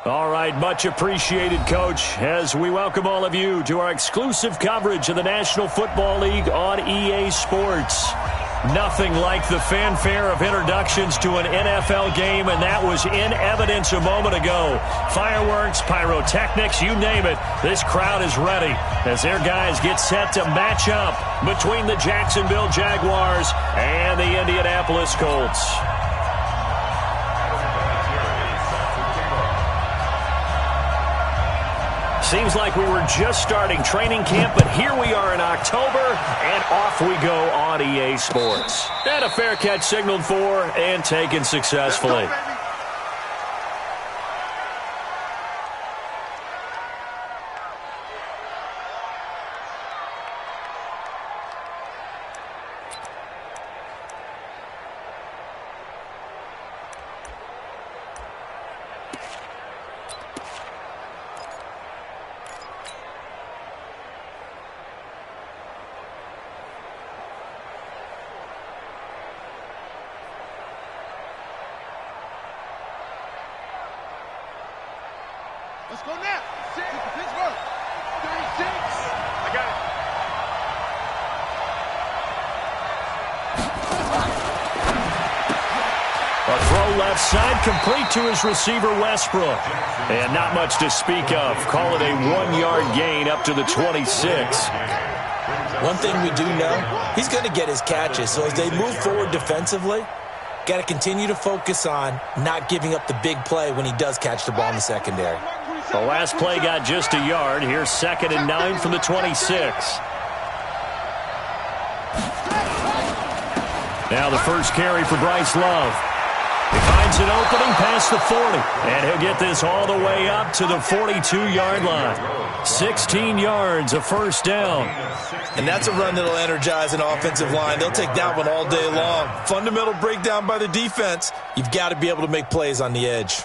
All right, much appreciated, Coach, as we welcome all of you to our exclusive coverage of the National Football League on EA Sports. Nothing like the fanfare of introductions to an NFL game, and that was in evidence a moment ago. Fireworks, pyrotechnics, you name it, this crowd is ready as their guys get set to match up between the Jacksonville Jaguars and the Indianapolis Colts. Seems like we were just starting training camp, but here we are in October, and off we go on EA Sports. And a fair catch signaled for and taken successfully. Let's go now. Pittsburgh. 36. I got it. A throw left side, complete to his receiver, Westbrook. And not much to speak of. Call it a 1-yard gain up to the 26. One thing we do know, he's going to get his catches. So as they move forward defensively, got to continue to focus on not giving up the big play when he does catch the ball in the secondary. The last play got just a yard. Here's 2nd and 9 from the 26. Now the first carry for Bryce Love. He finds an opening past the 40, and he'll get this all the way up to the 42-yard line. 16 yards, a first down. And that's a run that'll energize an offensive line. They'll take that one all day long. Fundamental breakdown by the defense. You've got to be able to make plays on the edge.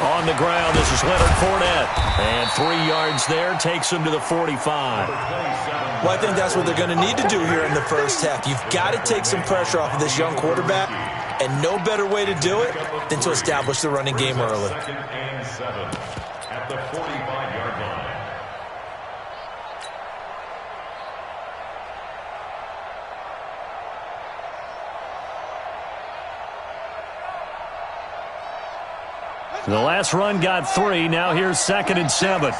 On the ground, this is Leonard Fournette. And 3 yards there takes him to the 45. Well, I think that's what they're going to need to do here in the first half. You've got to take some pressure off of this young quarterback, and no better way to do it than to establish the running game early. At the 45-yard line. The last run got 3. Now here's 2nd and 7.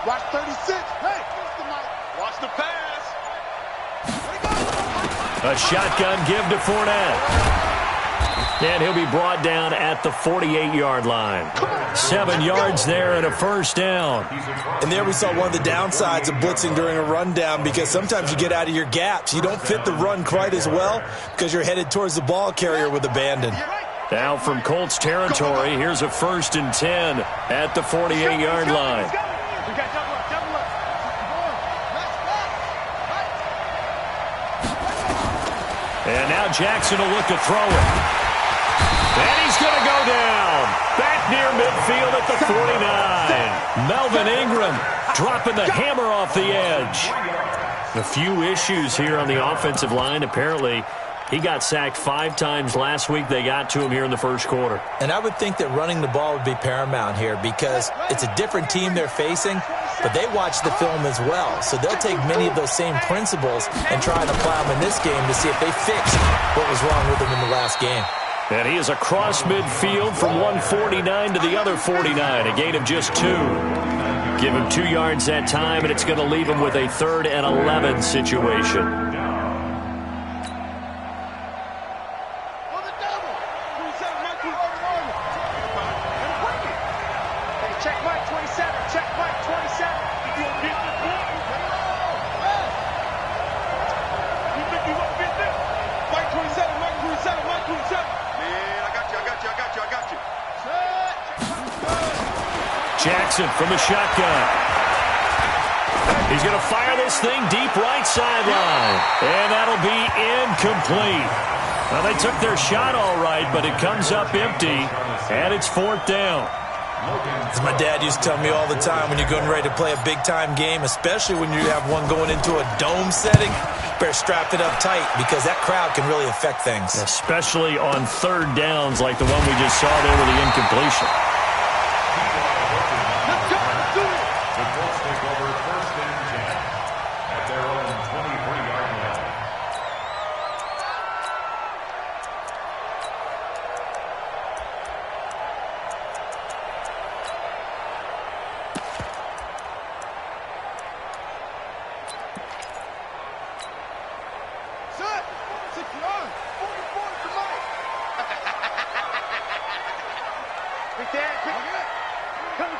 Watch 36. Hey, watch the pass. A shotgun give to Fournette. And he'll be brought down at the 48-yard line. 7 yards there and a first down. And there we saw one of the downsides of blitzing during a rundown, because sometimes you get out of your gaps. You don't fit the run quite as well because you're headed towards the ball carrier with abandon. Now from Colts territory, here's a 1st and 10 at the 48-yard line. And now Jackson will look to throw it. And he's going to go down. Back near midfield at the 49. Melvin Ingram dropping the hammer off the edge. A few issues here on the offensive line. Apparently, he got sacked 5 times last week. They got to him here in the first quarter. And I would think that running the ball would be paramount here, because it's a different team they're facing, but they watch the film as well. So they'll take many of those same principles and try and apply them in this game to see if they fixed what was wrong with them in the last game. And he is across midfield from 149 to the other 49, a gain of just 2. Give him 2 yards that time, and it's going to leave him with a 3rd and 11 situation. Jackson from the shotgun. He's going to fire this thing deep right sideline. And that'll be incomplete. Well, they took their shot all right, but it comes up empty, and it's 4th down. As my dad used to tell me all the time, when you're getting ready to play a big-time game, especially when you have one going into a dome setting, better strap it up tight because that crowd can really affect things. Especially on 3rd downs like the one we just saw there with the incompletion. Let's go. Let's do it. The Colts take over 1st and 10 at their own 23-yard line. Set. 69. 44 tonight. Big Dad, pick it up. Come.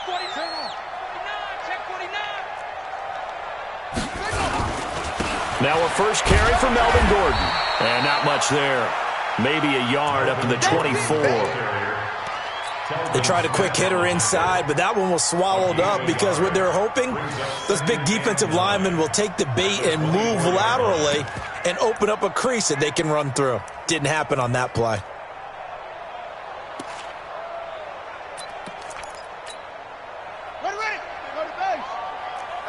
47. 49. Check 49. Now a first carry for Melvin Gordon. And not much there. Maybe a yard up to the 24. They tried a quick hitter inside, but that one was swallowed up because what they're hoping, those big defensive linemen will take the bait and move laterally and open up a crease that they can run through. Didn't happen on that play. Ready. Go to base.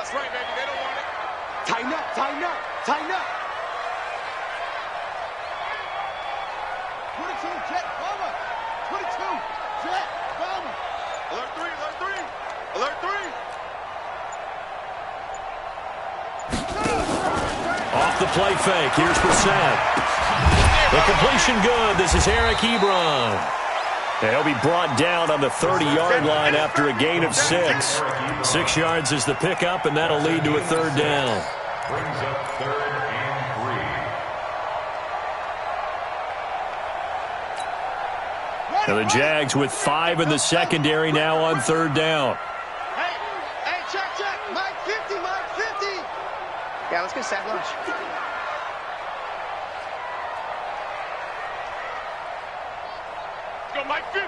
That's right, baby. They don't want it. Tighten up. 22, Jet, Bomber. 22, Jet, Bomber. Alert 3. Off the play fake. Here's Brissett. The completion good. This is Eric Ebron. He'll be brought down on the 30-yard line after a gain of 6. 6 yards is the pickup, and that'll lead to a 3rd down. Brings up 3rd and 3. Now the Jags with 5 in the secondary now on 3rd down. Hey, check. Mike 50. Yeah, let's get sack lunch. Go, Mike 50.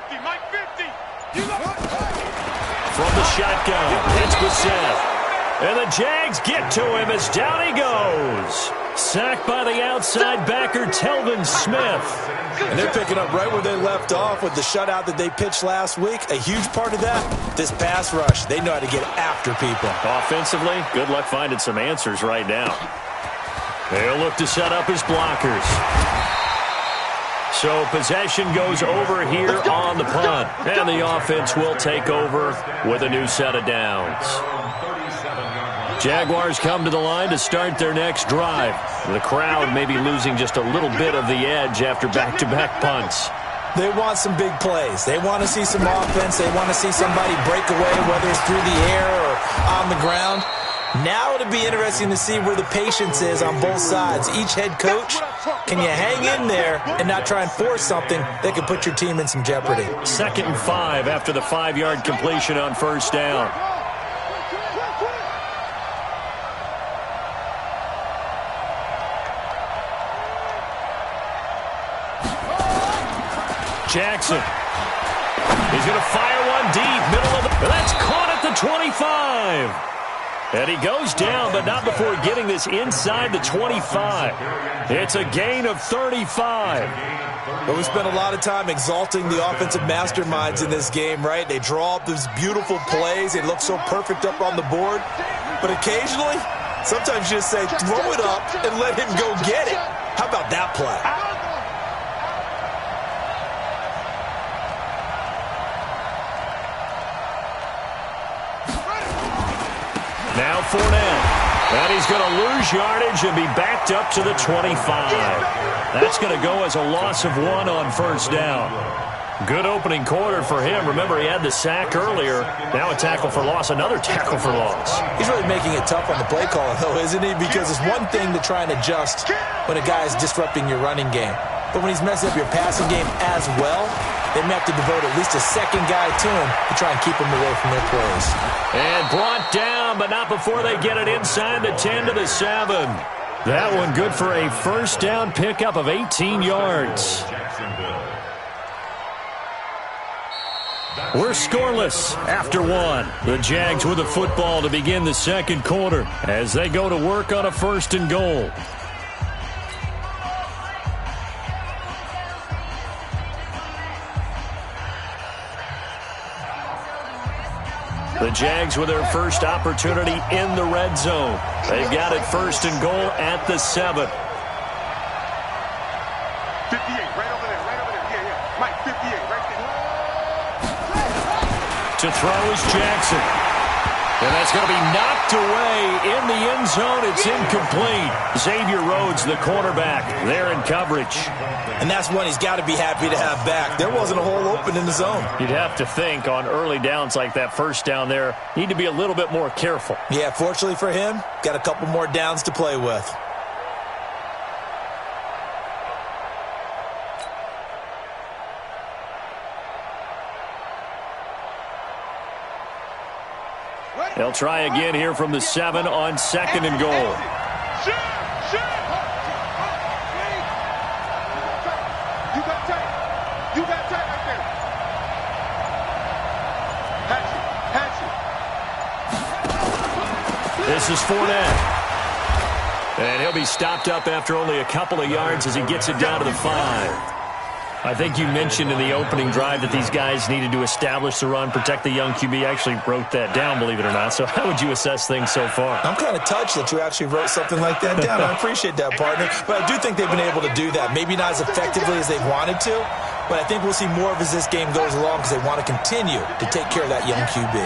From the shotgun, it's Brissett. And the Jags get to him as down he goes. Sacked by the outside backer, Telvin Smith. And they're picking up right where they left off with the shutout that they pitched last week. A huge part of that, this pass rush. They know how to get after people. Offensively, good luck finding some answers right now. They'll look to set up his blockers. So possession goes over here on the punt. And the offense will take over with a new set of downs. Jaguars come to the line to start their next drive. The crowd may be losing just a little bit of the edge after back-to-back punts. They want some big plays. They want to see some offense. They want to see somebody break away, whether it's through the air or on the ground. Now it'll be interesting to see where the patience is on both sides. Each head coach, can you hang in there and not try and force something that could put your team in some jeopardy? 2nd and 5 after the 5-yard completion on 1st down. Jackson. He's going to fire one deep, middle of the... That's caught at the 25. And he goes down, but not before getting this inside the 25. It's a gain of 35. But we spent a lot of time exalting the offensive masterminds in this game, right? They draw up these beautiful plays. They look so perfect up on the board. But occasionally, sometimes you just say, throw it up and let him go get it. How about that play? Now Fournette. And he's going to lose yardage and be backed up to the 25. That's going to go as a loss of 1 on 1st down. Good opening quarter for him. Remember, he had the sack earlier. Now a tackle for loss, another tackle for loss. He's really making it tough on the play caller, though, isn't he? Because it's one thing to try and adjust when a guy is disrupting your running game. But when he's messing up your passing game as well, they may have to devote at least a second guy to him to try and keep him away from their plays. And brought down, but not before they get it inside the 10 to the 7. That one good for a 1st down pickup of 18 yards. We're scoreless after 1. The Jags with the football to begin the 2nd quarter as they go to work on a 1st and goal. The Jags with their first opportunity in the red zone. They've got it first and goal at the 7. 58, right over there, right over there. Yeah. Mike, 58, right To there. throw is Jackson. And that's going to be knocked away in the end zone. It's incomplete. Xavier Rhodes, the cornerback, there in coverage. And that's one he's got to be happy to have back. There wasn't a hole open in the zone. You'd have to think on early downs like that first down there, need to be a little bit more careful. Yeah, fortunately for him, got a couple more downs to play with. They'll try again here from the 7 on 2nd and goal. Shoot! You got tight. You got tight right there. Hatchet. This is Fournette. And he'll be stopped up after only a couple of yards as he gets it down to the 5. I think you mentioned in the opening drive that these guys needed to establish the run, protect the young QB. I actually wrote that down, believe it or not. So how would you assess things so far? I'm kind of touched that you actually wrote something like that down. I appreciate that, partner. But I do think they've been able to do that. Maybe not as effectively as they've wanted to, but I think we'll see more of as this game goes along because they want to continue to take care of that young QB.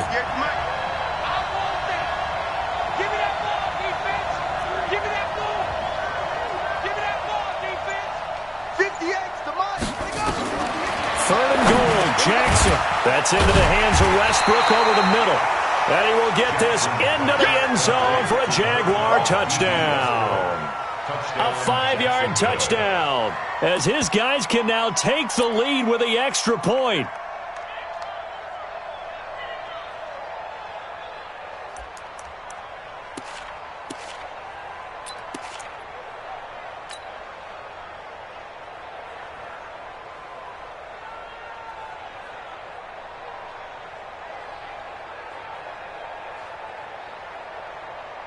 Jackson. That's into the hands of Westbrook over the middle. And he will get this into the end zone for a Jaguar touchdown. A 5-yard touchdown as his guys can now take the lead with the extra point.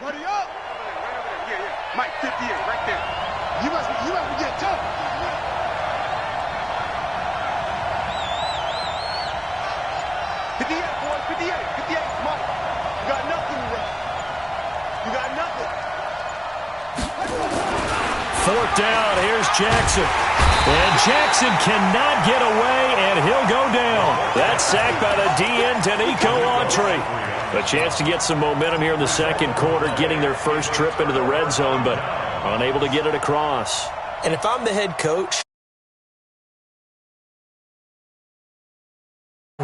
Buddy up! Right over there. Yeah. Mike, 58, right there. You must be getting tough. 58, boys, 58. 58, Mike. You got nothing left. You got nothing. 4th down, here's Jackson. And Jackson cannot get away, and he'll go down. That's sacked by the DN, Danico Autry. A chance to get some momentum here in the second quarter, getting their first trip into the red zone, but unable to get it across. And if I'm the head coach,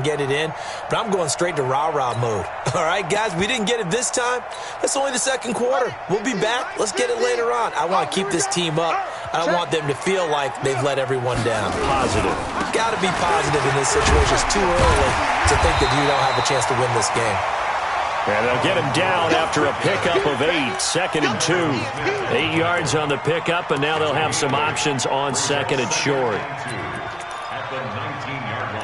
get it in, but I'm going straight to rah-rah mode. All right, guys, we didn't get it this time. That's only the second quarter. We'll be back. Let's get it later on. I want to keep this team up. I don't want them to feel like they've let everyone down. Positive. Got to be positive in this situation. It's too early to think that you don't have a chance to win this game. And they'll get him down after a pickup of 8, 2nd and 2. 8 yards on the pickup, and now they'll have some options on 2nd and short. At the 19-yard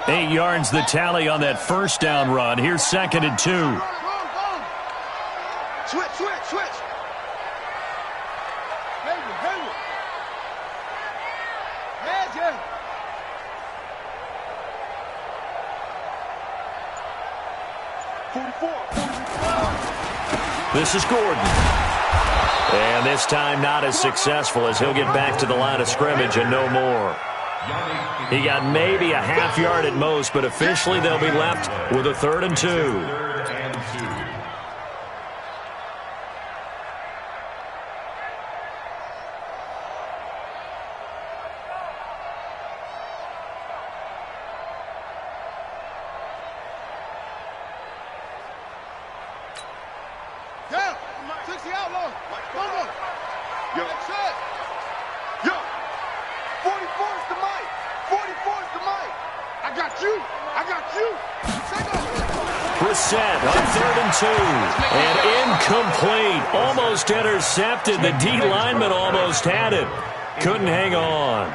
line. 8 yards the tally on that first down run. Here's 2nd and 2. Switch. Hayward. Yeah. This is Gordon. And this time not as successful as he'll get back to the line of scrimmage and no more. He got maybe a half yard at most, but officially they'll be left with a 3rd and 2. Down. 60 outlaws. Go. Yo. 44's the mic. 44's the mic. I got you. Brissett on 3rd and 2. And incomplete. Almost intercepted. The D lineman almost had it. Couldn't hang on.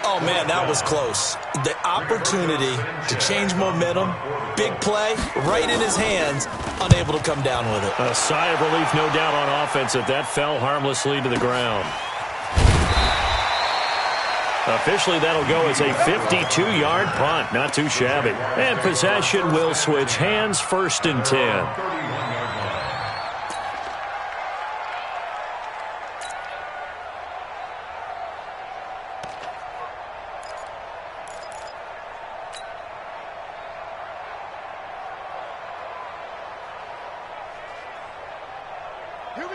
Oh, man, that was close. The opportunity to change momentum, big play, right in his hands, unable to come down with it. A sigh of relief, no doubt, on offense that fell harmlessly to the ground. Officially, that'll go as a 52-yard punt. Not too shabby. And possession will switch hands, 1st and 10.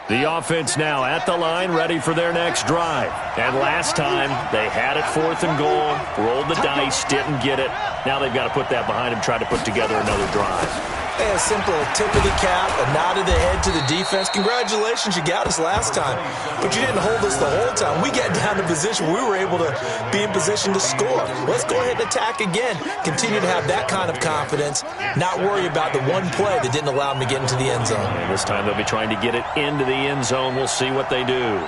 The offense now at the line, ready for their next drive. And last time, they had it 4th and goal, rolled the dice, didn't get it. Now they've got to put that behind them, try to put together another drive. Hey, a simple tip of the cap, a nod of the head to the defense. Congratulations, you got us last time. But you didn't hold us the whole time. We got down to position. We were able to be in position to score. Let's go ahead and attack again. Continue to have that kind of confidence. Not worry about the one play that didn't allow them to get into the end zone. And this time they'll be trying to get it into the end zone. We'll see what they do.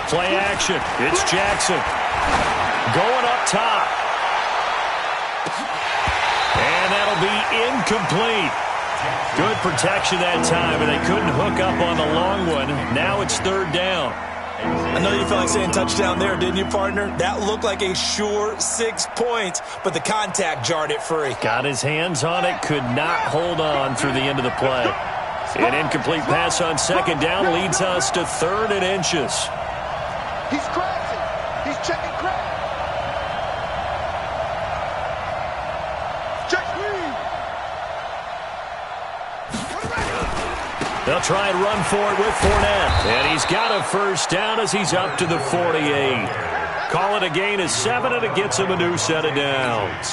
Play action. It's Jackson. Going up top. And that'll be incomplete. Good protection that time, and they couldn't hook up on the long one. Now it's 3rd down. I know you felt like saying touchdown there, didn't you, partner? That looked like a sure 6 points, but the contact jarred it free. Got his hands on it, could not hold on through the end of the play. An incomplete pass on 2nd down leads us to 3rd and inches. He's crashing. He's checking crack. They'll try and run for it with Fournette. And he's got a 1st down as he's up to the 48. Call it a gain of 7, and it gets him a new set of downs.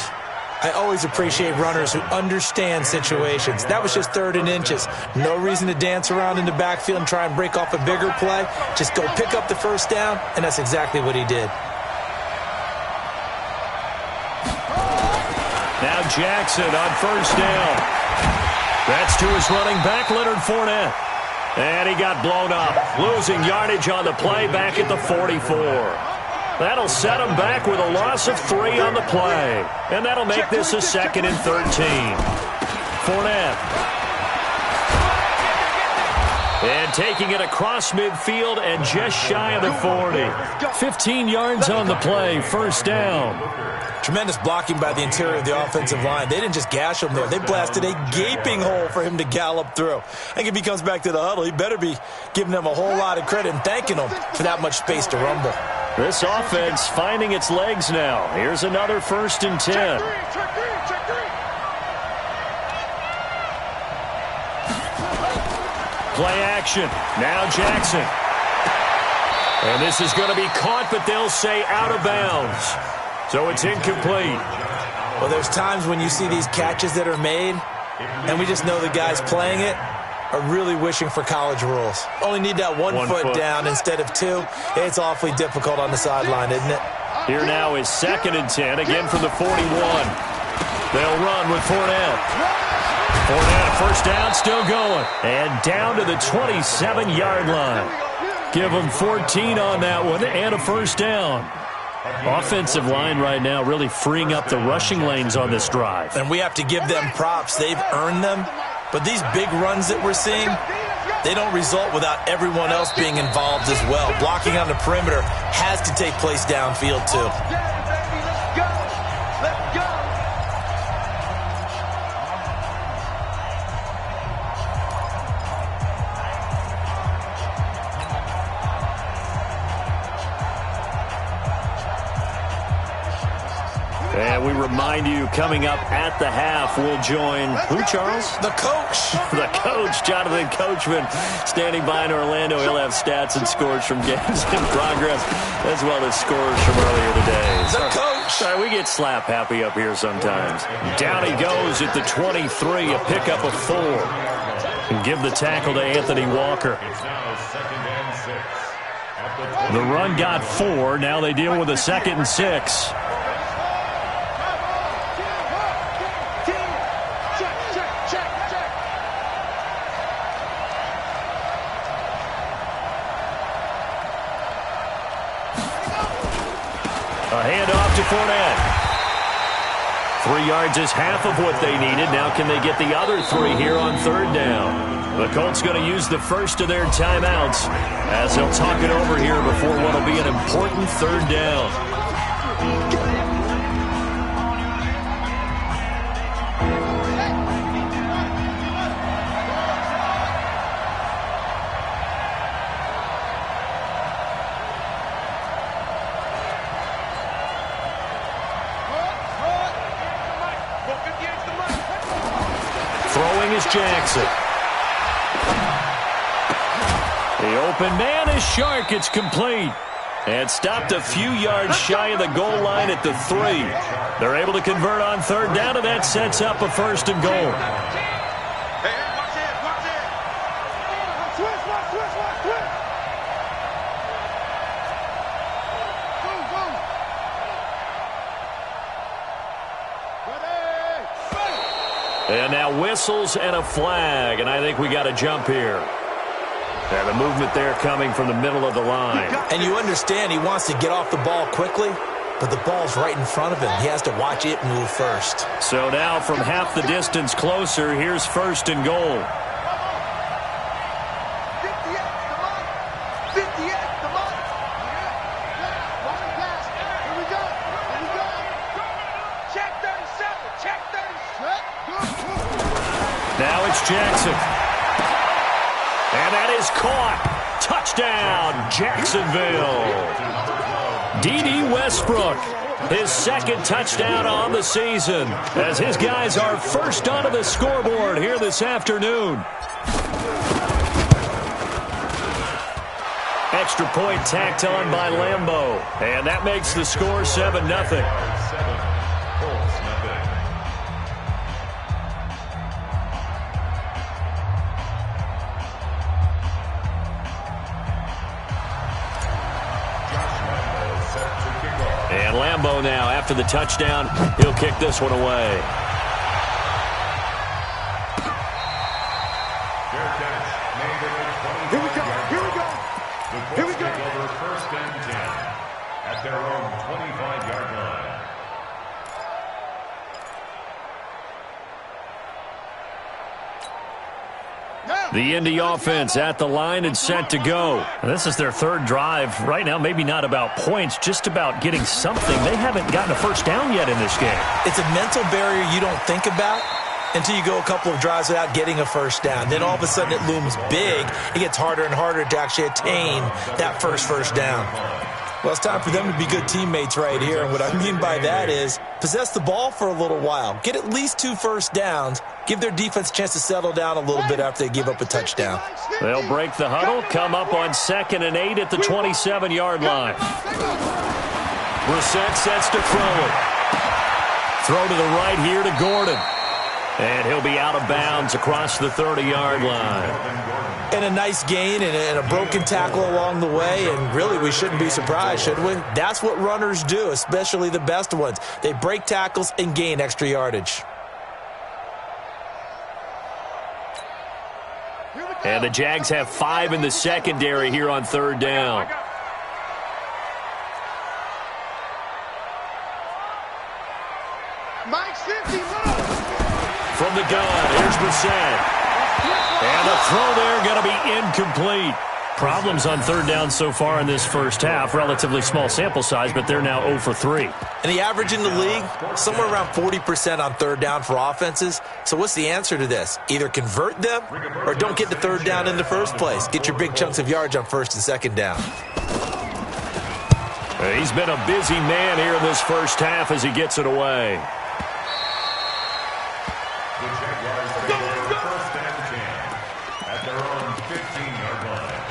I always appreciate runners who understand situations. That was just 3rd and inches. No reason to dance around in the backfield and try and break off a bigger play. Just go pick up the 1st down, and that's exactly what he did. Now Jackson on 1st down. That's to his running back, Leonard Fournette. And he got blown up, losing yardage on the play back at the 44. That'll set him back with a loss of 3 on the play. And that'll make this a 2nd and 13. Fournette. And taking it across midfield and just shy of the 40. 15 yards on the play, 1st down. Tremendous blocking by the interior of the offensive line. They didn't just gash him there. They blasted a gaping hole for him to gallop through. I think if he comes back to the huddle, he better be giving them a whole lot of credit and thanking them for that much space to rumble. This offense finding its legs now. Here's another 1st and 10. Play action. Now Jackson. And this is going to be caught, but they'll say out of bounds. So it's incomplete. Well, there's times when you see these catches that are made, and we just know the guys playing it are really wishing for college rules. Only need that one foot down instead of 2. It's awfully difficult on the sideline, isn't it? Here now is 2nd and 10, again from the 41. They'll run with Fournette. Fournette, 1st down, still going. And down to the 27-yard line. Give them 14 on that one and a 1st down. Offensive line right now really freeing up the rushing lanes on this drive. And we have to give them props. They've earned them. But these big runs that we're seeing, they don't result without everyone else being involved as well. Blocking on the perimeter has to take place downfield too. And we remind you, coming up at the half, we'll join who, Charles? The coach. The coach, Jonathan Coachman, standing by in Orlando. He'll have stats and scores from games in progress, as well as scores from earlier today. The coach. Sorry, we get slap happy up here sometimes. Down he goes at the 23, a pickup of 4. And give the tackle to Anthony Walker. The run got 4. Now they deal with a 2nd and 6. A handoff to Fournette. 3 yards is half of what they needed. Now can they get the other 3 here on 3rd down? The Colts going to use the first of their timeouts as they'll talk it over here before what will be an important third down. Throwing is Jackson. The open man is Shark. It's complete. And stopped a few yards shy of the goal line at the 3. They're able to convert on third down, and that sets up a first and goal. And now whistles and a flag, and I think we got a jump here. And the movement there coming from the middle of the line. And you understand he wants to get off the ball quickly, but the ball's right in front of him. He has to watch it move first. So now from half the distance closer, here's first and goal. 58, come on. 58, come on. Here we go. Here we go. Check 37. Check 37. Now it's Jackson. And that is caught. Touchdown, Jacksonville. D.D. Westbrook, his second touchdown on the season, as his guys are first onto the scoreboard here this afternoon. Extra point tacked on by Lambeau. And that makes the score 7-0. And Lambeau now, after the touchdown, he'll kick this one away. Here we go. Here we go. Here we go. Over first and 10 at their own 25-yard line. The Indy offense at the line and set to go. This is their third drive. Right now, maybe not about points, just about getting something. They haven't gotten a first down yet in this game. It's a mental barrier you don't think about until you go a couple of drives without getting a first down. Then all of a sudden it looms big. It gets harder and harder to actually attain that first down. Well, it's time for them to be good teammates right here. And what I mean by that is possess the ball for a little while. Get at least 2 first downs. Give their defense a chance to settle down a little bit after they give up a touchdown. They'll break the huddle, come up on 2nd and 8 at the 27-yard line. Brissett sets to throw it. Throw to the right here to Gordon. And he'll be out of bounds across the 30-yard line. And a nice gain and a broken tackle along the way, and really we shouldn't be surprised, should we? That's what runners do, especially the best ones. They break tackles and gain extra yardage. And the Jags have 5 in the secondary here on third down. Mike's 50, From the gun, here's Brissett. And the throw there going to be incomplete. Problems on third down so far in this first half. Relatively small sample size, but they're now 0 for 3. And the average in the league, somewhere around 40% on third down for offenses. So what's the answer to this? Either convert them or don't get to third down in the first place. Get your big chunks of yards on first and second down. He's been a busy man here in this first half as he gets it away. The Jaguars take over first and 10 at their own 15-yard line.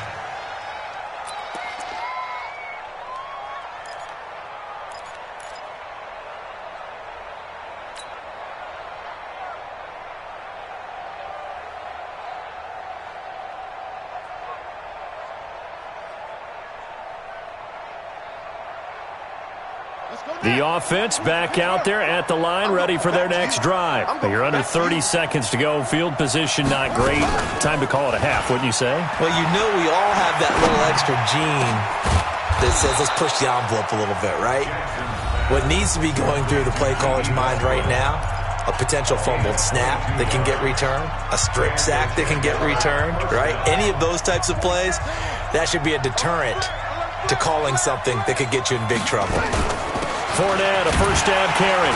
The offense back out there at the line, ready for their next drive. You're under 30 seconds to go. Field position not great. Time to call it a half, wouldn't you say? Well, you know we all have that little extra gene that says let's push the envelope a little bit, right? What needs to be going through the play caller's mind right now a potential fumbled snap that can get returned, a strip sack that can get returned, right? Any of those types of plays, that should be a deterrent to calling something that could get you in big trouble. Fournette, a first down carry.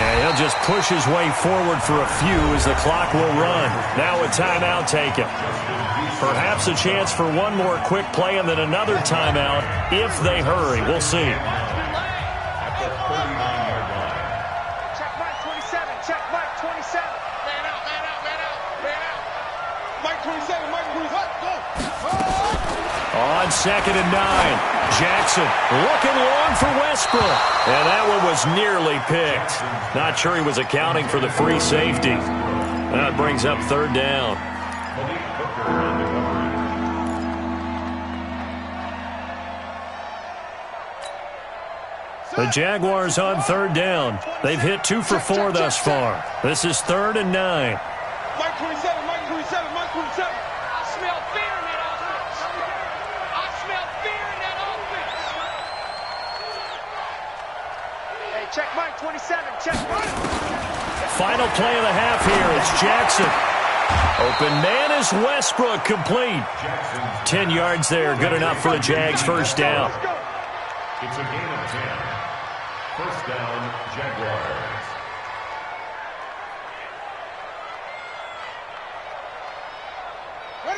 And he'll just push his way forward for a few as the clock will run. Now a timeout taken. Perhaps a chance for one more quick play and then another timeout if they hurry. We'll see. At the 39-yard line. Check Mike 27. Check Mike 27. Man out, man out, man out, man out. Mike 27, Mike 27. Go. On 2nd and 9. Jackson looking long for Westbrook. And that one was nearly picked. Not sure he was accounting for the free safety. That brings up 3rd down. The Jaguars on 3rd down. They've hit 2 for 4 thus far. This is 3rd and 9. Mike 27, Mike 27, Mike 27. I smell fear in that offense. I smell fear in that offense. Hey, check Mike 27, check Mike. Final play of the half here. It's Jackson. Open man is Westbrook, complete. 10 yards there, good enough for a Jags first down. It's a gain of 10. First down, Jaguars.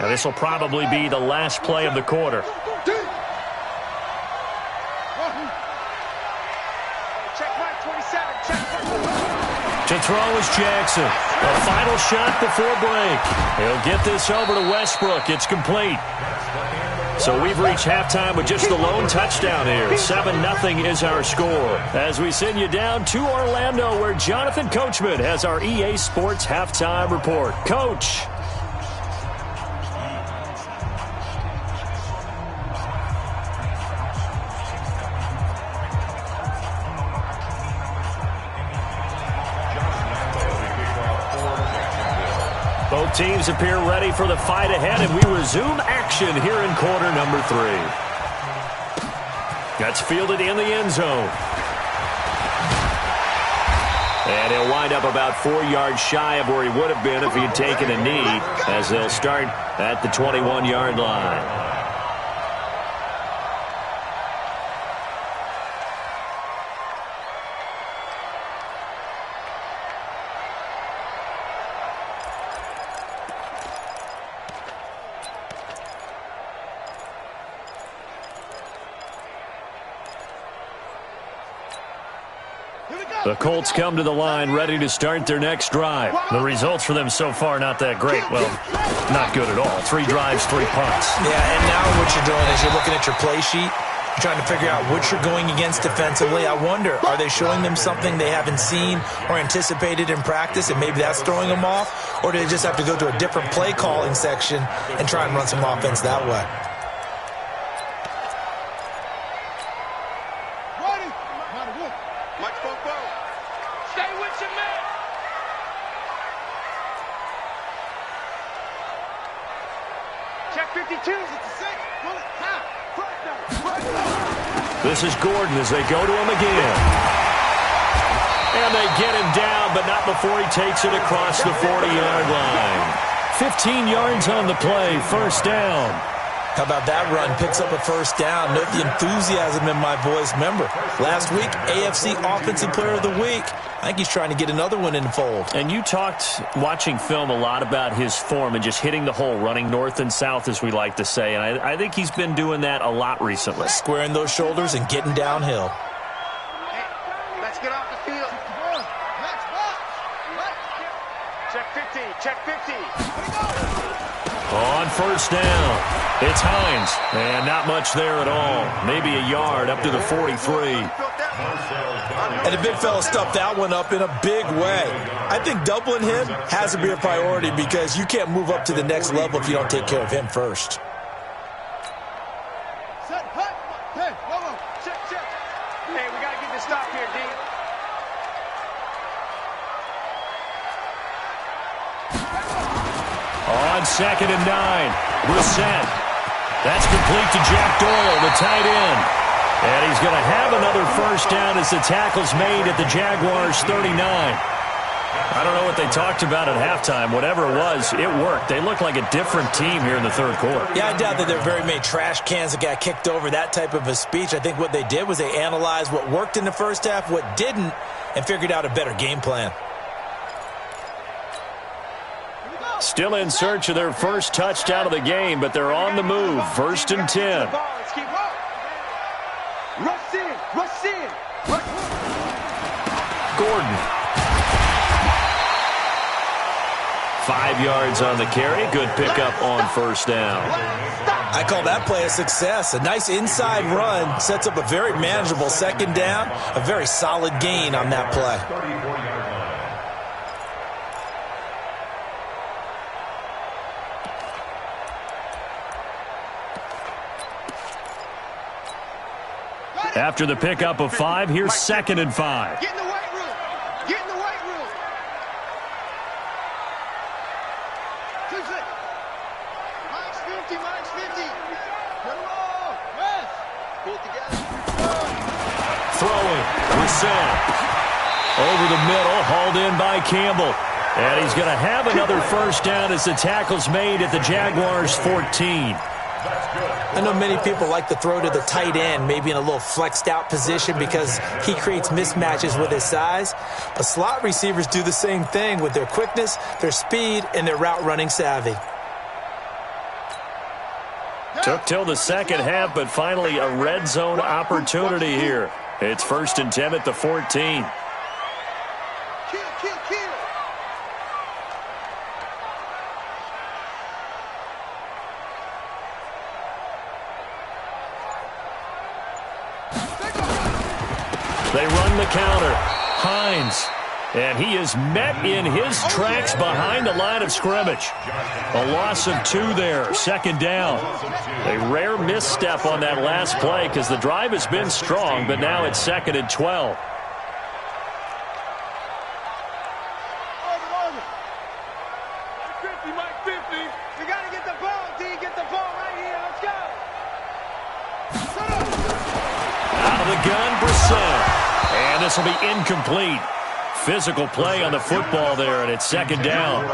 Now this will probably be the last play of the quarter. Check Mike 27, check To throw is Jackson. A final shot before break. He'll get this over to Westbrook. It's complete. So we've reached halftime with just the lone touchdown here. 7-0 is our score. As we send you down to Orlando, where Jonathan Coachman has our EA Sports halftime report. Coach. Both teams appear ready for the fight ahead, and we resume action here in quarter number 3. That's fielded in the end zone. And he'll wind up about 4 yards shy of where he would have been if he had taken a knee, as they'll start at the 21-yard line. The Colts come to the line ready to start their next drive. The results for them so far not that great. Well, not good at all. 3 drives, 3 punts. Yeah, and now what you're doing is you're looking at your play sheet. You're trying to figure out what you're going against defensively. I wonder, are they showing them something they haven't seen or anticipated in practice, and maybe that's throwing them off? Or do they just have to go to a different play calling section and try and run some offense that way? This is Gordon as they go to him again. And they get him down, but not before he takes it across the 40-yard line. 15 yards on the play, first down. How about that run? Picks up a first down. Note the enthusiasm in my voice. Remember, last week, AFC Offensive Player of the Week. I think he's trying to get another one in the fold. And you talked, watching film, a lot about his form and just hitting the hole, running north and south, as we like to say. And I think he's been doing that a lot recently. Squaring those shoulders and getting downhill. Hey, let's get off the field. Check 50, check 50. On first down, it's Hines. And not much there at all. Maybe a yard up to the 43. And the big fella stuffed that one up in a big way. I think doubling him has to be a priority because you can't move up to the next level if you don't take care of him first. Hey, we got to get this stop here, D. On 2nd and 9, Brissett. That's complete to Jack Doyle, the tight end. And he's going to have another first down as the tackle's made at the Jaguars' 39. I don't know what they talked about at halftime. Whatever it was, it worked. They look like a different team here in the third quarter. Yeah, I doubt that there are very many trash cans that got kicked over, that type of a speech. I think what they did was they analyzed what worked in the first half, what didn't, and figured out a better game plan. Still in search of their first touchdown of the game, but they're on the move. 1st and 10. Gordon. 5 yards on the carry. Good pickup on first down. I call that play a success. A nice inside run sets up a very manageable second down. A very solid gain on that play. After the pickup of 5, here's 2nd and 5. Get in the weight room. Get in the weight room. Mike's 50. Mike's 50. Put them all. Rest. Pull it together. Throwing. Brissett. Over the middle. Hauled in by Campbell. And he's going to have another first down as the tackle's made at the Jaguars' 14. I know many people like to throw to the tight end, maybe in a little flexed out position because he creates mismatches with his size. But slot receivers do the same thing with their quickness, their speed, and their route running savvy. Took till the second half, but finally a red zone opportunity here. It's 1st and 10 at the 14. They run the counter. Hines. And he is met in his tracks behind the line of scrimmage. A loss of 2 there. 2nd down. A rare misstep on that last play because the drive has been strong, but now it's 2nd and 12. We got to get the ball, D. Get the ball right here. Let's go. Out of the gun, Brissett. And this will be incomplete. Physical play on the football there, and it's 2nd down.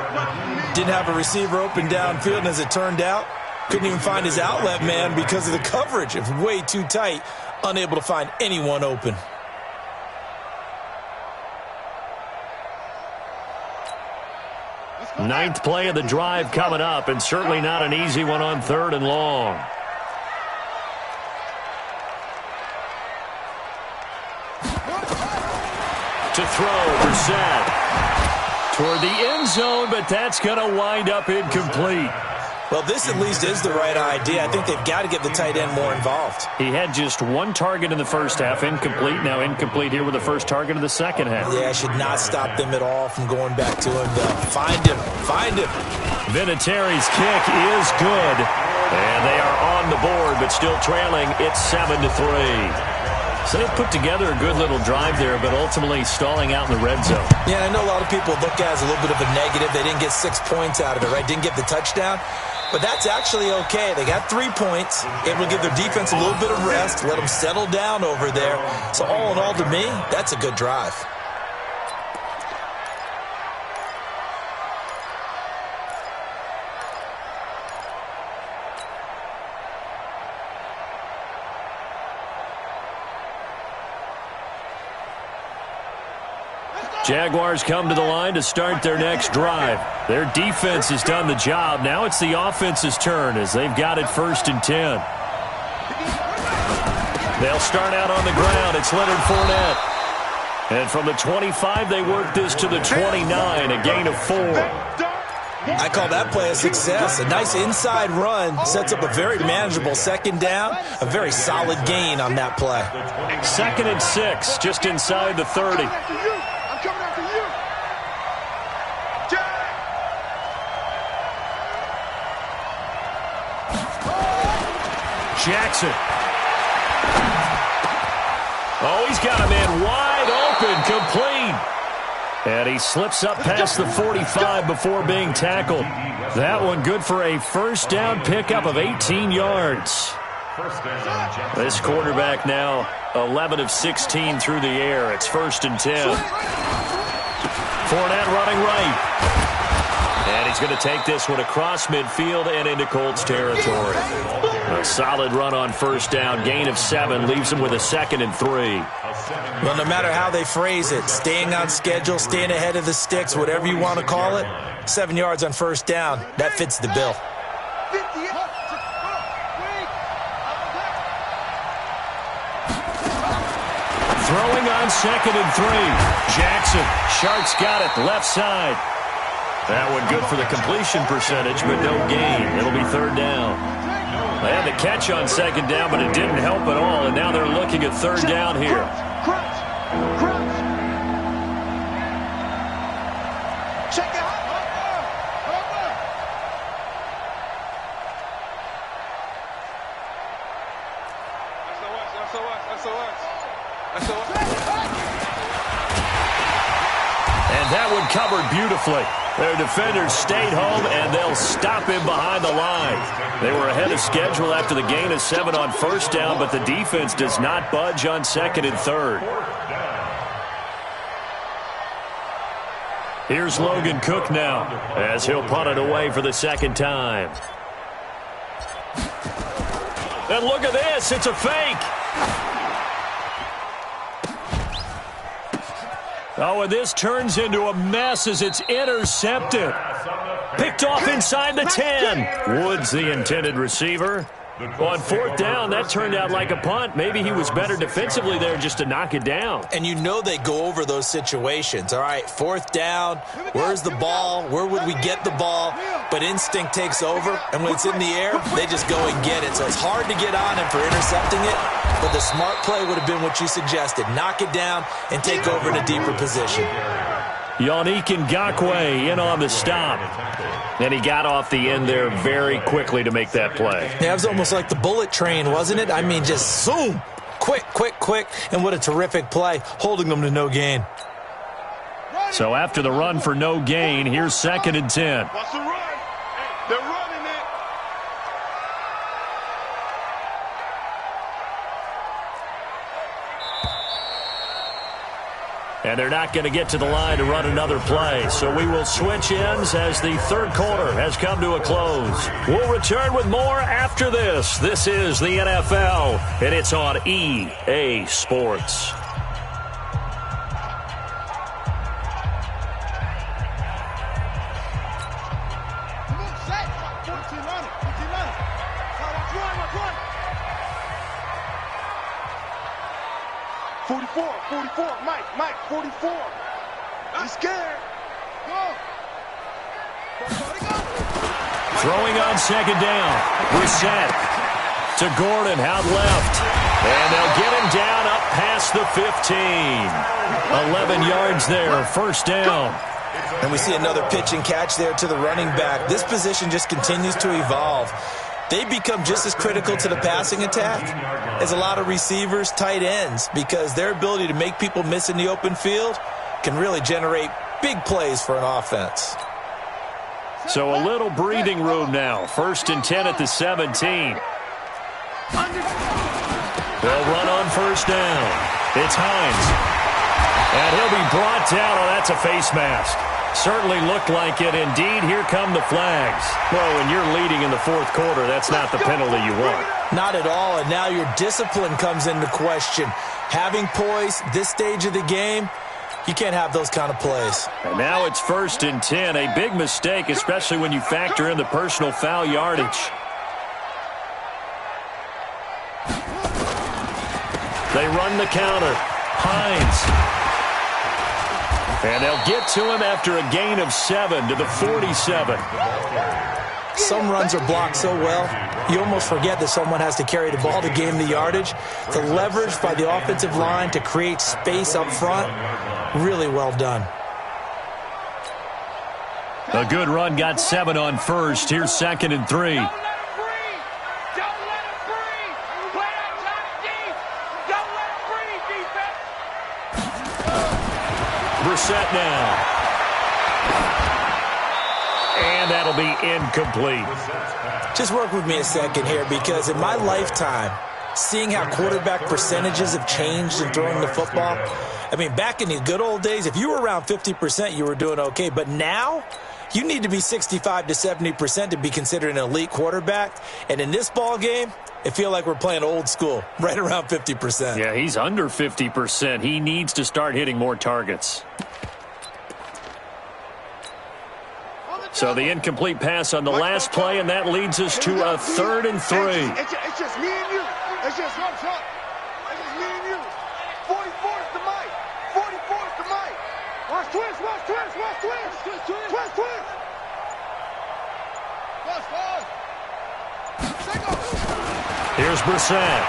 Didn't have a receiver open downfield, and as it turned out, couldn't even find his outlet man because of the coverage. It was way too tight, unable to find anyone open. Ninth play of the drive coming up, and certainly not an easy one on 3rd and long. To throw, Brissett. Toward the end zone, but that's going to wind up incomplete. Well, this at least is the right idea. I think they've got to get the tight end more involved. He had just 1 target in the first half, incomplete. Now incomplete here with the first target of the second half. Yeah, should not stop them at all from going back to him, though. Find him. Find him. Vinatieri's kick is good. And they are on the board, but still trailing. It's 7-3. So they put together a good little drive there, but ultimately stalling out in the red zone. Yeah, I know a lot of people look at it as a little bit of a negative. They didn't get 6 points out of it, right? Didn't get the touchdown. But that's actually okay. They got 3 points. Able to give their defense a little bit of rest, let them settle down over there. So all in all, to me, that's a good drive. Jaguars come to the line to start their next drive. Their defense has done the job. Now it's the offense's turn as they've got it 1st and 10. They'll start out on the ground. It's Leonard Fournette. And from the 25, they work this to the 29, a gain of 4. I call that play a success. A nice inside run sets up a very manageable second down. A very solid gain on that play. 2nd and 6, just inside the 30. Jackson. Oh, he's got a man wide open, complete. And he slips up past the 45 before being tackled. That one good for a first down pickup of 18 yards. This quarterback now 11 of 16 through the air. It's 1st and 10. Fournette running right. And he's going to take this one across midfield and into Colts territory. A solid run on first down. Gain of 7 leaves him with a 2nd and 3. Well, no matter how they phrase it, staying on schedule, staying ahead of the sticks, whatever you want to call it, 7 yards on first down, that fits the bill. Throwing on 2nd and 3. Jackson. Sharks got it. Left side. That one good for the completion percentage, but no gain. It'll be 3rd down. They had the catch on 2nd down, but it didn't help at all, and now they're looking at 3rd down here. Check it out. And that one covered beautifully. Their defenders stayed home, and they'll stop him behind the line. They were ahead of schedule after the gain of 7 on first down, but the defense does not budge on 2nd and 3rd. Here's Logan Cook now, as he'll punt it away for the 2nd time. And look at this, it's a fake. Oh, and this turns into a mess as it's intercepted. Picked off inside the 10. Woods, the intended receiver. On 4th down, that turned out like a punt. Maybe he was better defensively there just to knock it down. And you know they go over those situations. All right, 4th down, where's the ball? Where would we get the ball? But instinct takes over, and when it's in the air, they just go and get it. So it's hard to get on him for intercepting it, but the smart play would have been what you suggested. Knock it down and take over in a deeper position. Yannick Ngakoue in on the stop. And he got off the end there very quickly to make that play. Yeah, it was almost like the bullet train, wasn't it? I mean, just zoom. Quick, quick, quick. And what a terrific play, holding them to no gain. So after the run for no gain, here's 2nd and 10. What's the run? They're running it. And they're not going to get to the line to run another play. So we will switch ends as the 3rd quarter has come to a close. We'll return with more after this. This is the NFL, and it's on EA Sports. Mike, 44. He's scared. Go. Throwing on 2nd down. Reset to Gordon out left. And they'll get him down up past the 15. 11 yards there, 1st down. And we see another pitch and catch there to the running back. This position just continues to evolve. They become just as critical to the passing attack as a lot of receivers, tight ends, because their ability to make people miss in the open field can really generate big plays for an offense. So a little breathing room now. 1st and 10 at the 17. They'll run on 1st down. It's Hines. And he'll be brought down. Oh, that's a face mask. Certainly looked like it. Indeed, here come the flags. Well, when you're leading in the 4th quarter, that's not the penalty you want. Not at all, and now your discipline comes into question. Having poise this stage of the game, you can't have those kind of plays. And now it's 1st and 10. A big mistake, especially when you factor in the personal foul yardage. They run the counter. Hines. And they'll get to him after a gain of 7 to the 47. Some runs are blocked so well, you almost forget that someone has to carry the ball to gain the yardage. The leverage by the offensive line to create space up front, really well done. A good run got 7 on 1st. Here's 2nd and 3. Brissett now. And that'll be incomplete. Just work with me a second here, because in my lifetime, seeing how quarterback percentages have changed in throwing the football. I mean, back in the good old days, if you were around 50%, you were doing okay. But now, you need to be 65 to 70% to be considered an elite quarterback. And in this ball game, I feel like we're playing old school, right around 50%. Yeah, he's under 50%. He needs to start hitting more targets. So the incomplete pass on the last play, and that leads us to a 3rd and 3. It's just me and you. It's just one shot. It's just me and you. 44 is the mic. 44 is the mic. Watch twist, watch twist, watch twist. Twist, twist. Watch, watch. Here's Brissett.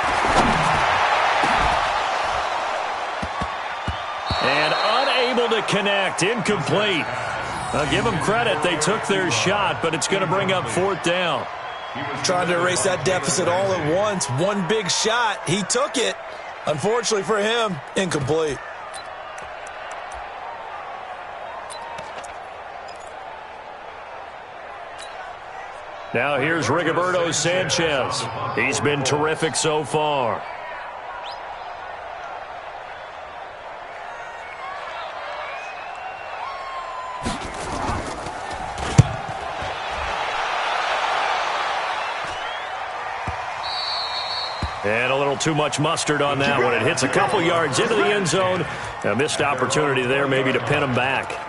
And unable to connect. Incomplete. I'll give them credit. They took their shot, but it's going to bring up 4th down. Trying to erase that deficit all at once. One big shot. He took it. Unfortunately for him, incomplete. Now here's Rigoberto Sanchez. He's been terrific so far. And a little too much mustard on that one. It hits a couple yards into the end zone. A missed opportunity there maybe to pin him back.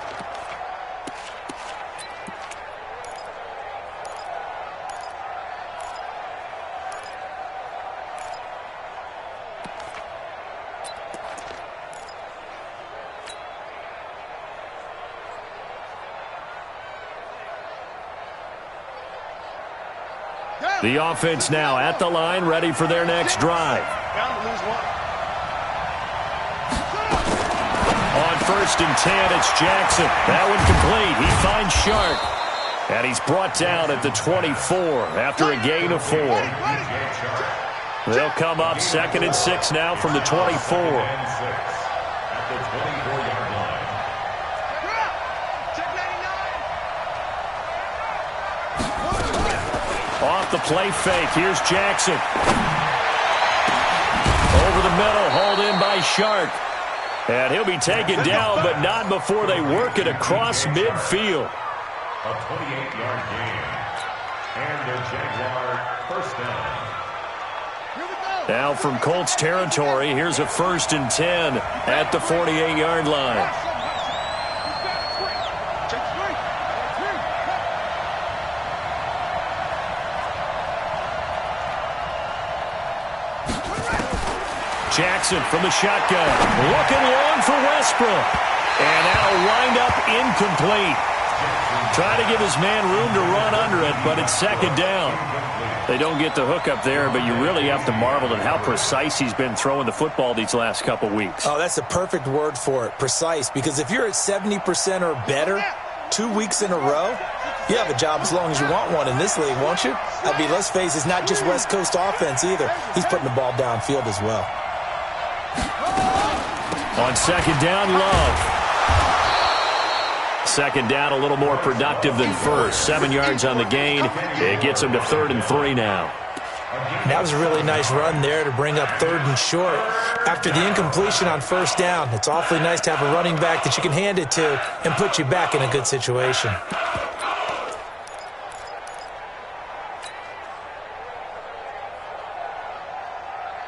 The offense now at the line, ready for their next drive. On 1st and 10, it's Jackson. That one complete. He finds Shark. And he's brought down at the 24 after a gain of 4. They'll come up 2nd and 6 now from the 24. Off the play fake, here's Jackson. Over the middle, hauled in by Shark. And he'll be taken down, but not before they work it across midfield. A 28-yard gain. And the Jaguar 1st down. Now from Colts territory, here's a 1st and 10 at the 48-yard line. Jackson from the shotgun. Looking long for Westbrook. And that'll wind up incomplete. Trying to give his man room to run under it, but it's 2nd down. They don't get the hook up there, but you really have to marvel at how precise he's been throwing the football these last couple weeks. Oh, that's the perfect word for it, precise. Because if you're at 70% or better 2 weeks in a row, you have a job as long as you want one in this league, won't you? I mean, let's face it, it's not just West Coast offense either. He's putting the ball downfield as well. On 2nd down, Love. 2nd down, a little more productive than 1st. 7 yards on the gain. It gets him to 3rd and 3 now. That was a really nice run there to bring up 3rd and short. After the incompletion on 1st down, it's awfully nice to have a running back that you can hand it to and put you back in a good situation.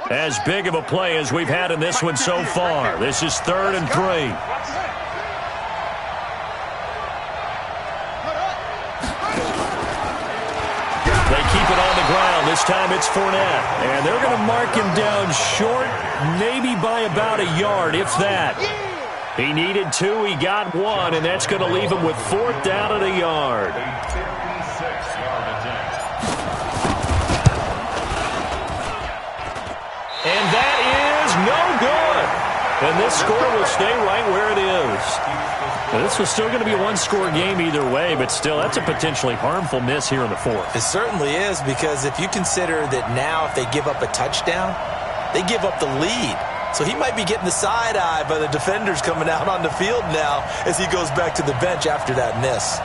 As big of a play as we've had in this one so far. This is 3rd and 3. They keep it on the ground. This time it's Fournette. And they're going to mark him down short, maybe by about a yard, if that. He needed 2, he got 1, and that's going to leave him with 4th down at a yard. And that is no good. And this score will stay right where it is. Now, this was still going to be a one-score game either way, but still, that's a potentially harmful miss here in the 4th. It certainly is, because if you consider that now if they give up a touchdown, they give up the lead. So he might be getting the side eye by the defenders coming out on the field now as he goes back to the bench after that miss.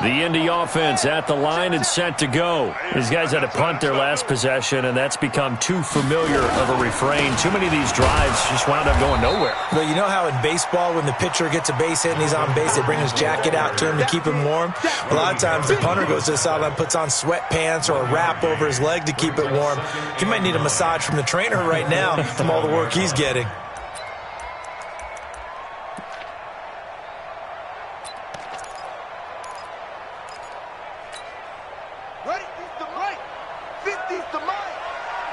The Indy offense at the line and set to go. These guys had to punt their last possession, and that's become too familiar of a refrain. Too many of these drives just wound up going nowhere. Well, you know how in baseball when the pitcher gets a base hit and he's on base, they bring his jacket out to him to keep him warm? A lot of times the punter goes to the sideline, puts on sweatpants or a wrap over his leg to keep it warm. He might need a massage from the trainer right now from all the work he's getting.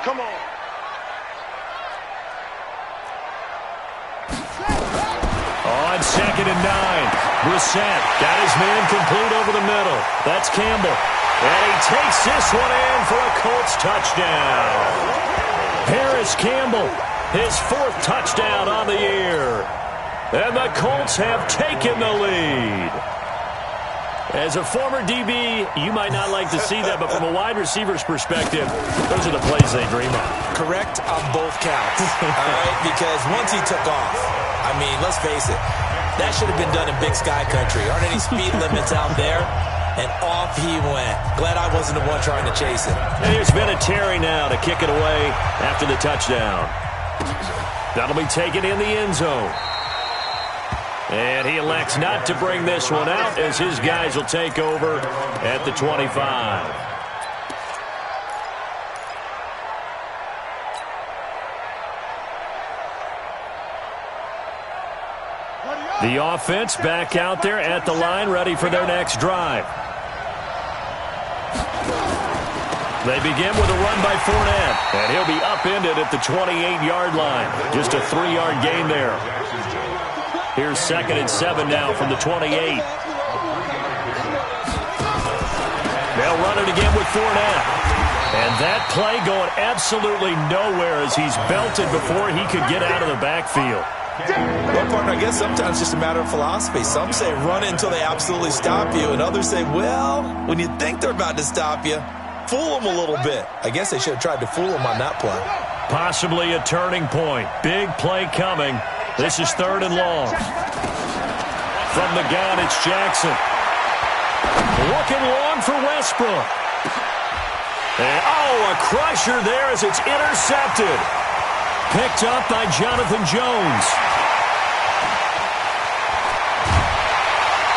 Come on. On 2nd and 9, Brissett got his man complete over the middle. That's Campbell. And he takes this one in for a Colts touchdown. Paris Campbell, his 4th touchdown on the year. And the Colts have taken the lead. As a former DB, you might not like to see that, but from a wide receiver's perspective, those are the plays they dream of. Correct on both counts, all right? Because once he took off, I mean, let's face it, that should have been done in Big Sky Country. Aren't any speed limits out there? And off he went. Glad I wasn't the one trying to chase it. And here's Vinatieri now to kick it away after the touchdown. That'll be taken in the end zone. And he elects not to bring this one out as his guys will take over at the 25. The offense back out there at the line, ready for their next drive. They begin with a run by Fournette, and he'll be upended at the 28-yard line. Just a 3-yard gain there. Here's 2nd and 7 now from the 28. They'll run it again with Fournette. And that play going absolutely nowhere as he's belted before he could get out of the backfield. Well, partner, I guess sometimes it's just a matter of philosophy. Some say run until they absolutely stop you, and others say, well, when you think they're about to stop you, fool them a little bit. I guess they should have tried to fool them on that play. Possibly a turning point. Big play coming. This is 3rd and long. From the gun, it's Jackson. Looking long for Westbrook. And, a crusher there as it's intercepted. Picked up by Jonathan Jones.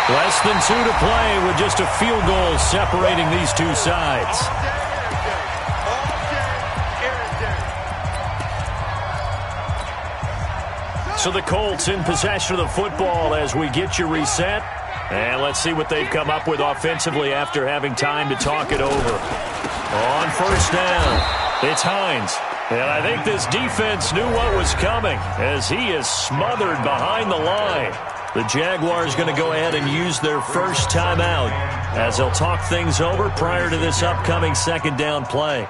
Less than 2 to play with just a field goal separating these two sides. So the Colts in possession of the football as we get you reset. And let's see what they've come up with offensively after having time to talk it over. On 1st down, it's Hines. And I think this defense knew what was coming as he is smothered behind the line. The Jaguars going to go ahead and use their first timeout as they'll talk things over prior to this upcoming 2nd down play.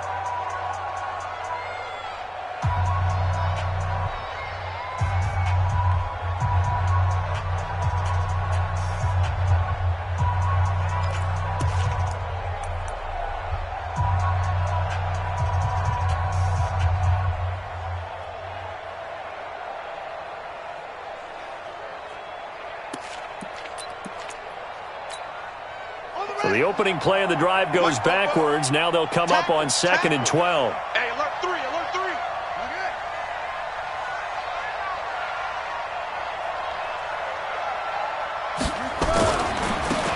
So the opening play of the drive goes backwards. Now they'll come up on 2nd and 12. Hey, alert 3, alert 3.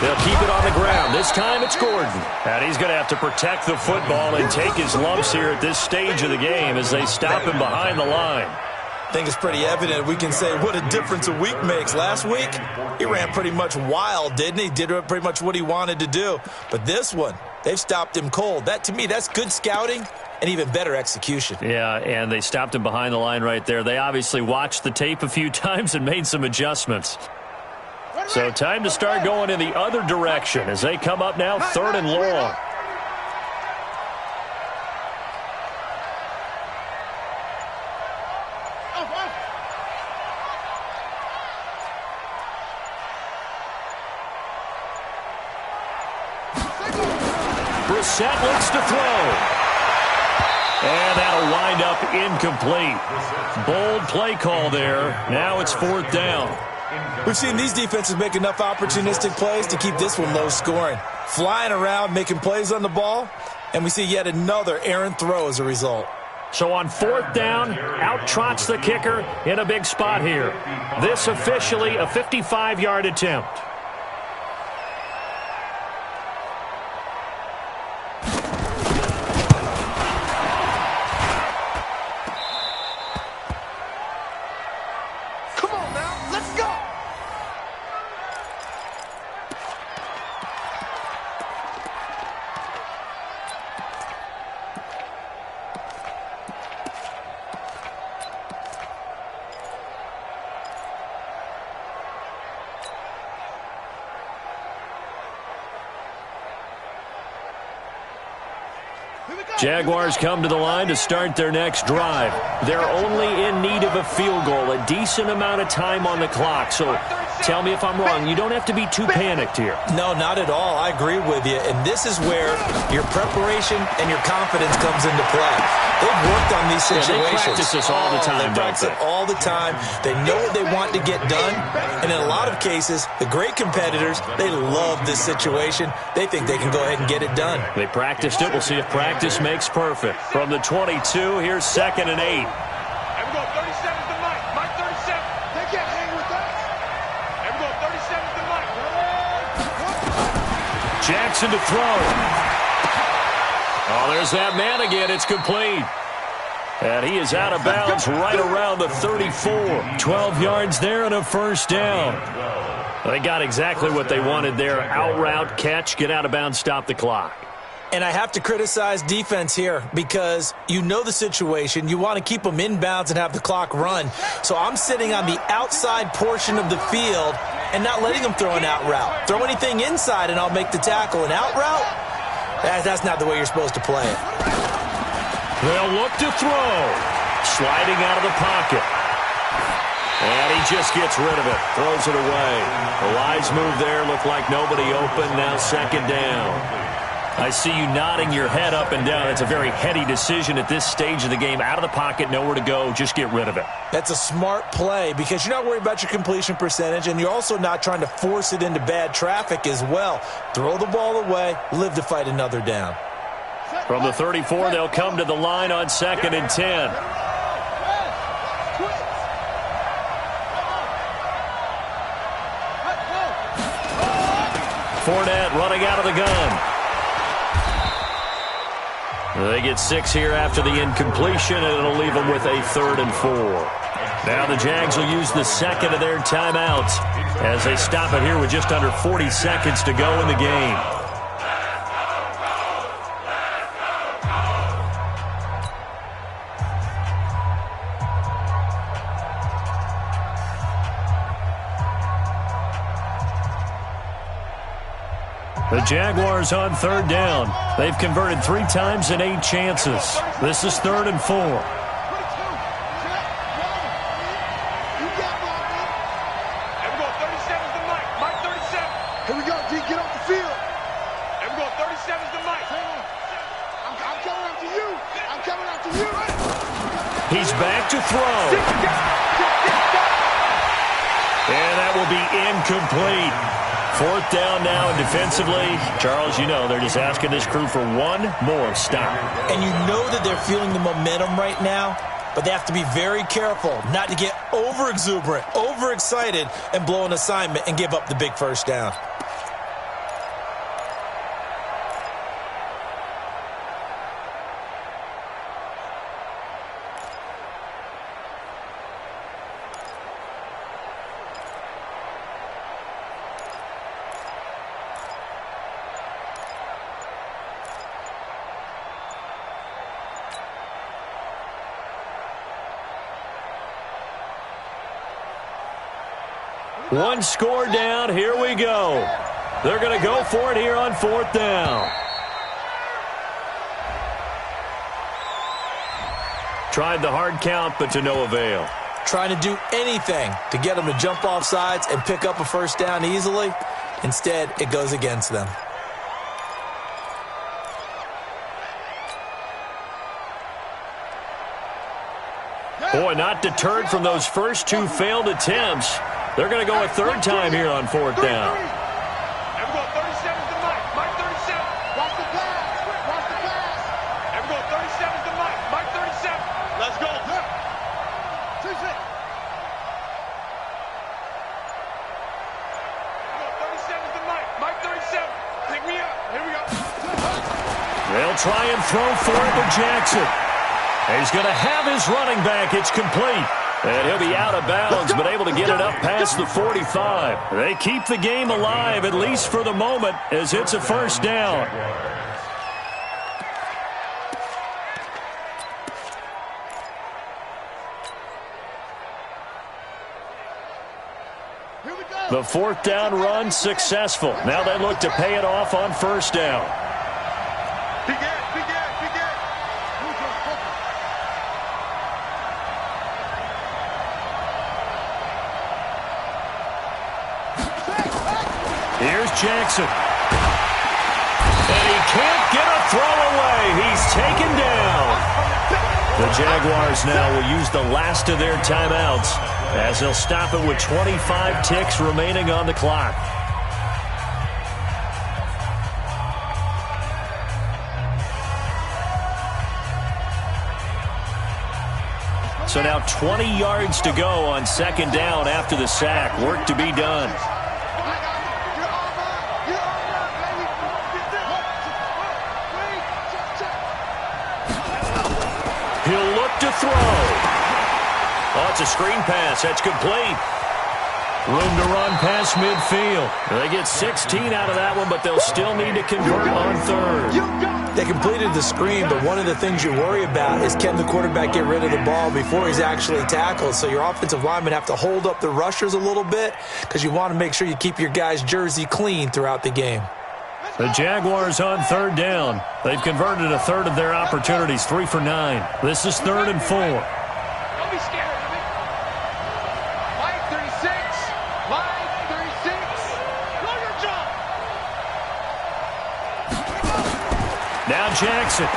They'll keep it on the ground. This time it's Gordon. And he's going to have to protect the football and take his lumps here at this stage of the game as they stop him behind the line. I think it's pretty evident. We can say what a difference a week makes. Last week, he ran pretty much wild, didn't he? Did pretty much what he wanted to do. But this one, they've stopped him cold. That, to me, that's good scouting and even better execution. Yeah, and they stopped him behind the line right there. They obviously watched the tape a few times and made some adjustments. So time to start going in the other direction as they come up now 3rd and long. Brissett looks to throw. And that'll wind up incomplete. Bold play call there. Now it's 4th down. We've seen these defenses make enough opportunistic plays to keep this one low scoring. Flying around, making plays on the ball, and we see yet another errant throw as a result. So on 4th down, out trots the kicker in a big spot here. This officially a 55-yard attempt. Come on now, let's go. Jaguars come to the line to start their next drive. They're only in need of a field goal, a decent amount of time on the clock. So tell me if I'm wrong. You don't have to be too panicked here. No, not at all. I agree with you. And this is where your preparation and your confidence comes into play. They've worked on these situations. They practice this all the time, They practice it all the time. They know what they want to get done. And in a lot of cases, the great competitors, they love this situation. They think they can go ahead and get it done. They practiced it. We'll see if practice makes perfect. From the 22, here's 2nd and 8. And we go 37 to Mike. Mike 37. They can't hang with us. And we go 37 to Mike. Jackson to throw. Oh, there's that man again. It's complete. And he is out of bounds right around the 34. 12 yards there and a first down. They got exactly what they wanted there. Out route, catch, get out of bounds, stop the clock. And I have to criticize defense here because you know the situation. You want to keep them inbounds and have the clock run. So I'm sitting on the outside portion of the field and not letting them throw an out route. Throw anything inside and I'll make the tackle. An out route? That's not the way you're supposed to play it. They'll look to throw. Sliding out of the pocket. And he just gets rid of it. Throws it away. The wise move there. Looked like nobody open. Now 2nd down. I see you nodding your head up and down. It's a very heady decision at this stage of the game. Out of the pocket, nowhere to go. Just get rid of it. That's a smart play because you're not worried about your completion percentage, and you're also not trying to force it into bad traffic as well. Throw the ball away, live to fight another down. From the 34, they'll come to the line on 2nd and 10. Fournette running out of the gun. They get 6 here after the incompletion, and it'll leave them with a 3rd and 4. Now the Jags will use the 2nd of their timeouts as they stop it here with just under 40 seconds to go in the game. The Jaguars on 3rd down. They've converted 3 times in 8 chances. This is 3rd and 4. And we go 37 to Mike. Mike 37. Here we go, D. Get off the field. And we go 37 to Mike. I'm coming after you. I'm coming after you. He's back to throw. And that will be incomplete. 4th down now, and defensively, Charles, you know, they're just asking this crew for one more stop. And you know that they're feeling the momentum right now, but they have to be very careful not to get over-exuberant, over-excited, and blow an assignment and give up the big first down. One score down. Here we go. They're going to go for it here on 4th down. Tried the hard count, but to no avail. Trying to do anything to get them to jump off sides and pick up a first down easily. Instead, it goes against them. Boy, not deterred from those first 2 failed attempts. They're going to go a third time here on fourth down. Everyone, 37's the Mike. Mike 37. Watch the pass. Watch the pass. Everyone, 37's the Mike. Mike 37. Let's go. 36. Everyone, 37's the Mike. Mike 37. Pick me up. Here we go. They'll try and throw for it to Jackson. He's going to have his running back. It's complete. And he'll be out of bounds, but able to get it up past the 45. They keep the game alive, at least for the moment, as it's a first down. The fourth down run successful. Now they look to pay it off on first down. Here's Jackson. And he can't get a throw away. He's taken down. The Jaguars now will use the last of their timeouts as they'll stop it with 25 ticks remaining on the clock. So now 20 yards to go on second down after the sack. Work to be done. He'll look to throw. Oh, it's a screen pass. That's complete. Room to run past midfield. They get 16 out of that one, but they'll still need to convert on third. They completed the screen, but one of the things you worry about is can the quarterback get rid of the ball before he's actually tackled. So your offensive linemen have to hold up the rushers a little bit because you want to make sure you keep your guys' jersey clean throughout the game. The Jaguars on third down. They've converted a third of their opportunities, 3 for 9. This is 3rd and 4. Don't be scared of me. Mike 36. Mike 36. Know your job. Now Jackson.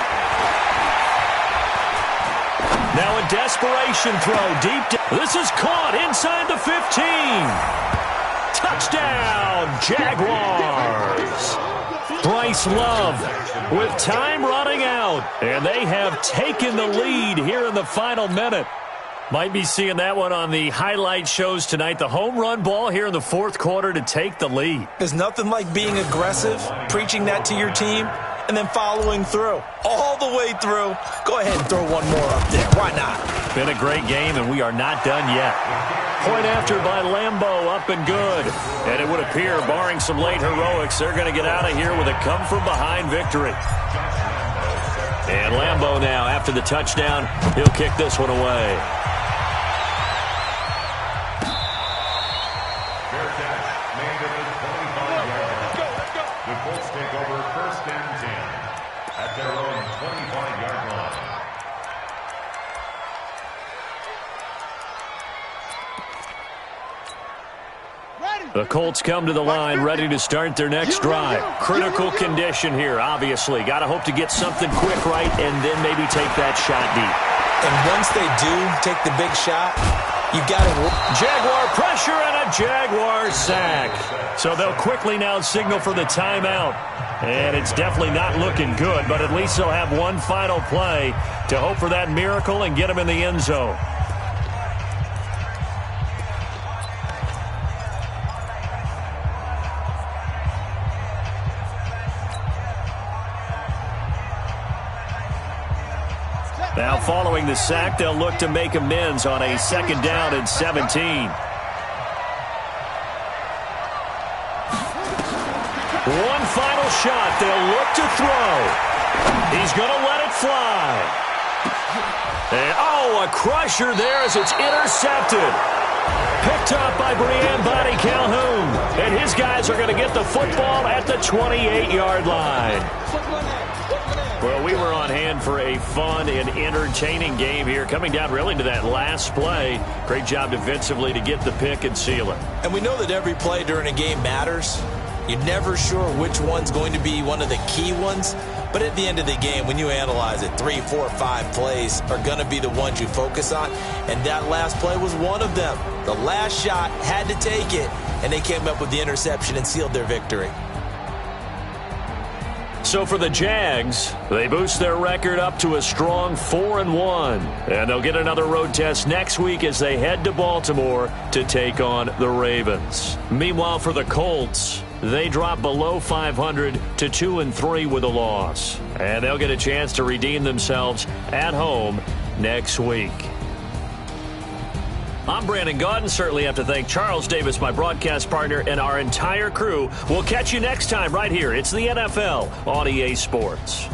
Now a desperation throw deep. This is caught inside the 15. Touchdown, Jaguars. Bryce Love with time running out, and they have taken the lead here in the final minute. Might be seeing that one on the highlight shows tonight. The home run ball here in the fourth quarter to take the lead. There's nothing like being aggressive, preaching that to your team, and then following through. All the way through. Go ahead and throw one more up there. Why not? Been a great game, and we are not done yet. Point after by Lambeau, up and good. And it would appear, barring some late heroics, they're going to get out of here with a come-from-behind victory. And Lambeau now, after the touchdown, he'll kick this one away. Fair catch made at the 25-yard line. The Colts take over 1st and 10 at their own 25-yard line. The Colts come to the line ready to start their next drive. Critical condition here, obviously. Got to hope to get something quick right and then maybe take that shot deep. And once they do take the big shot, you've got to... Jaguar pressure and a Jaguar sack. So they'll quickly now signal for the timeout. And it's definitely not looking good, but at least they'll have one final play to hope for that miracle and get them in the end zone. Now following the sack, they'll look to make amends on a 2nd down and 17. One final shot. They'll look to throw. He's going to let it fly. And, oh, a crusher there as it's intercepted. Picked up by Brian Body Calhoun. And his guys are going to get the football at the 28-yard line. Well, we were on hand for a fun and entertaining game here, coming down really to that last play. Great job defensively to get the pick and seal it. And we know that every play during a game matters, You're never sure which one's going to be one of the key ones. But at the end of the game, when you analyze it, 3, 4, 5 plays are going to be the ones you focus on. And that last play was one of them. The last shot had to take it, and they came up with the interception and sealed their victory. So for the Jags, they boost their record up to a strong 4-1. And they'll get another road test next week as they head to Baltimore to take on the Ravens. Meanwhile, for the Colts, they drop below 500 to 2-3 with a loss. And they'll get a chance to redeem themselves at home next week. I'm Brandon Gaudin. Certainly have to thank Charles Davis, my broadcast partner, and our entire crew. We'll catch you next time right here. It's the NFL on EA Sports.